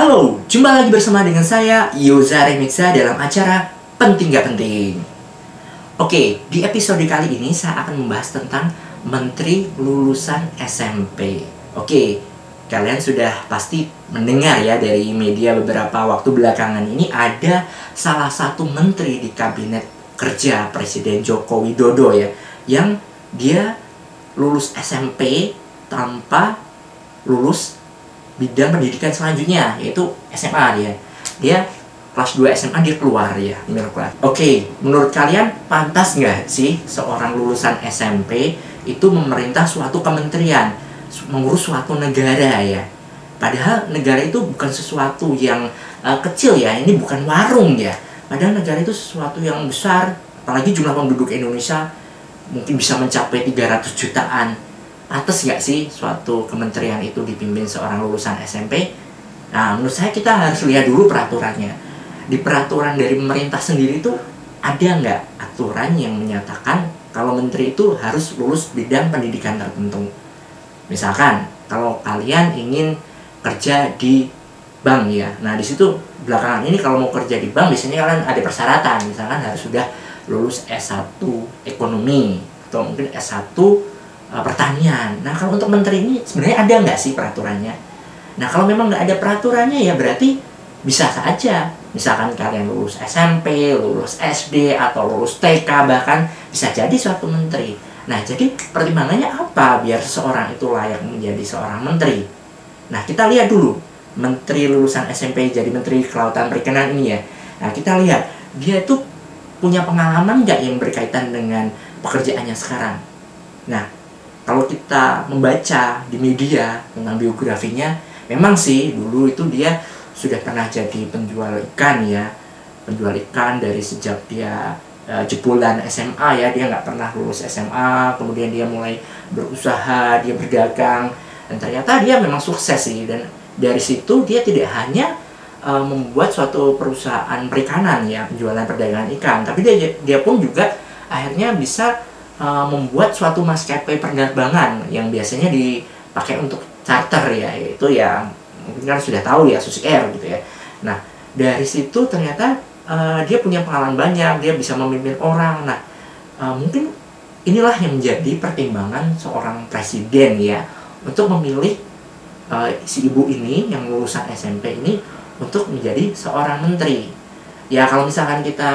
Halo, jumpa lagi bersama dengan saya, Yoza Remixa dalam acara Penting Gak Penting. Oke, di episode kali ini saya akan membahas tentang Menteri Lulusan SMP. Oke, kalian sudah pasti mendengar ya dari media beberapa waktu belakangan ini ada salah satu menteri di Kabinet Kerja Presiden Joko Widodo ya, yang dia lulus SMP tanpa lulus bidang pendidikan selanjutnya, yaitu SMA dia kelas 2 SMA dia keluar ya. Oke, menurut kalian pantas nggak sih seorang lulusan SMP itu memerintah suatu kementerian, mengurus suatu negara ya? Padahal negara itu bukan sesuatu yang kecil ya, ini bukan warung ya. Padahal negara itu sesuatu yang besar, apalagi jumlah penduduk Indonesia mungkin bisa mencapai 300 jutaan. Pantas nggak sih suatu kementerian itu dipimpin seorang lulusan SMP? Nah, menurut saya kita harus lihat dulu peraturannya. Di peraturan dari pemerintah sendiri itu ada nggak aturan yang menyatakan kalau menteri itu harus lulus bidang pendidikan tertentu? Misalkan, kalau kalian ingin kerja di bank ya, nah di situ belakangan ini kalau mau kerja di bank biasanya kalian ada persyaratan, misalkan harus sudah lulus S1 ekonomi atau mungkin S1 pertanian. Nah, kalau untuk menteri ini sebenarnya ada nggak sih peraturannya? Nah, kalau memang nggak ada peraturannya ya berarti bisa saja. Misalkan kalian lulus SMP, lulus SD, atau lulus TK bahkan bisa jadi suatu menteri. Nah, jadi pertimbangannya apa biar seseorang itu layak menjadi seorang menteri? Nah, kita lihat dulu menteri lulusan SMP jadi menteri Kelautan Perikanan ini ya. Nah, kita lihat dia itu punya pengalaman nggak yang berkaitan dengan pekerjaannya sekarang. Nah, kalau kita membaca di media tentang biografinya, memang sih dulu itu dia sudah pernah jadi penjual ikan ya. Penjual ikan dari sejak dia jebolan SMA ya, dia nggak pernah lulus SMA, kemudian dia mulai berusaha, dia berdagang, dan ternyata dia memang sukses sih. Dan dari situ dia tidak hanya membuat suatu perusahaan perikanan ya, penjualan perdagangan ikan, tapi dia pun juga akhirnya bisa membuat suatu maskapai penerbangan yang biasanya dipakai untuk charter ya, yaitu ya mungkin kan sudah tahu ya, Susi Air gitu ya. Nah, dari situ ternyata dia punya pengalaman banyak, dia bisa memimpin orang. Nah, mungkin inilah yang menjadi pertimbangan seorang presiden ya untuk memilih si ibu ini yang lulusan SMP ini untuk menjadi seorang menteri. Ya, kalau misalkan kita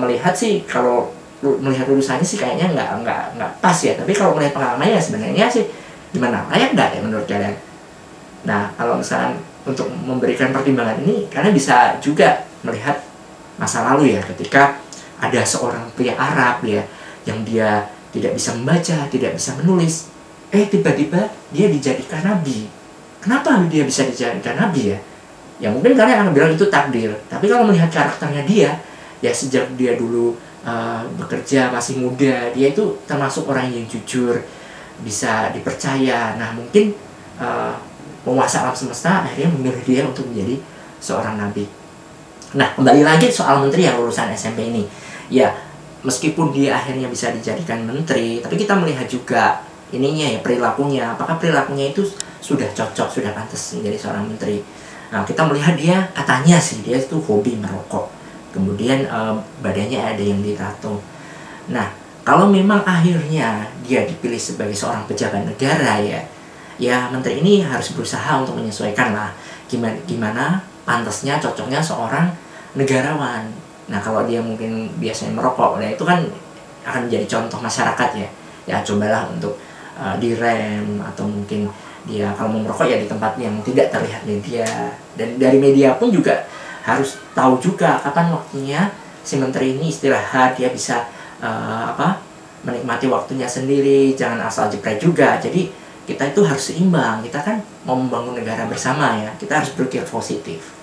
melihat sih, kalau melihat lulusannya sih kayaknya nggak pas ya, tapi kalau melihat pengalamannya sebenarnya sih gimana, layak nggak ya menurut kalian? Nah, kalau misalnya untuk memberikan pertimbangan ini, kalian bisa juga melihat masa lalu ya, ketika ada seorang pria Arab ya yang dia tidak bisa membaca, tidak bisa menulis, tiba-tiba dia dijadikan nabi. Kenapa dia bisa dijadikan nabi ya? Ya mungkin kalian akan bilang itu takdir, tapi kalau melihat karakternya dia ya, sejak dia dulu bekerja masih muda, dia itu termasuk orang yang jujur, bisa dipercaya. Nah, mungkin penguasa alam semesta akhirnya memilih dia untuk menjadi seorang nabi. Nah, kembali lagi soal menteri yang lulusan SMP ini ya, meskipun dia akhirnya bisa dijadikan menteri, tapi kita melihat juga ininya ya, perilakunya. Apakah perilakunya itu sudah cocok, sudah pantas menjadi seorang menteri? Nah, kita melihat dia, katanya sih dia itu hobi merokok, kemudian badannya ada yang ditato. Nah, kalau memang akhirnya dia dipilih sebagai seorang pejabat negara ya menteri ini harus berusaha untuk menyesuaikan lah gimana pantasnya, cocoknya seorang negarawan. Nah, kalau dia mungkin biasanya merokok, nah itu kan akan menjadi contoh masyarakat ya. Ya, cobalah untuk direm, atau mungkin dia kalau mau merokok ya di tempat yang tidak terlihat media. Dan dari media pun juga harus tahu juga kapan waktunya si menteri ini istirahat, dia bisa menikmati waktunya sendiri, jangan asal jepret juga. Jadi kita itu harus seimbang, kita kan mau membangun negara bersama ya, kita harus berpikir positif.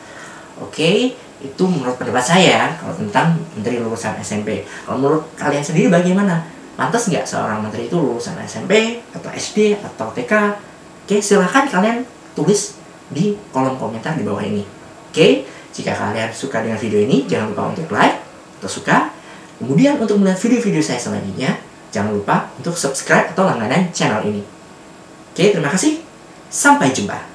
Oke, itu menurut pendapat saya kalau tentang menteri lulusan SMP. Kalau menurut kalian sendiri bagaimana? Pantas nggak seorang menteri itu lulusan SMP atau SD atau TK? Oke, silahkan kalian tulis di kolom komentar di bawah ini. Oke, jika kalian suka dengan video ini, jangan lupa untuk like atau suka. Kemudian untuk melihat video-video saya selanjutnya, jangan lupa untuk subscribe atau langganan channel ini. Oke, terima kasih. Sampai jumpa.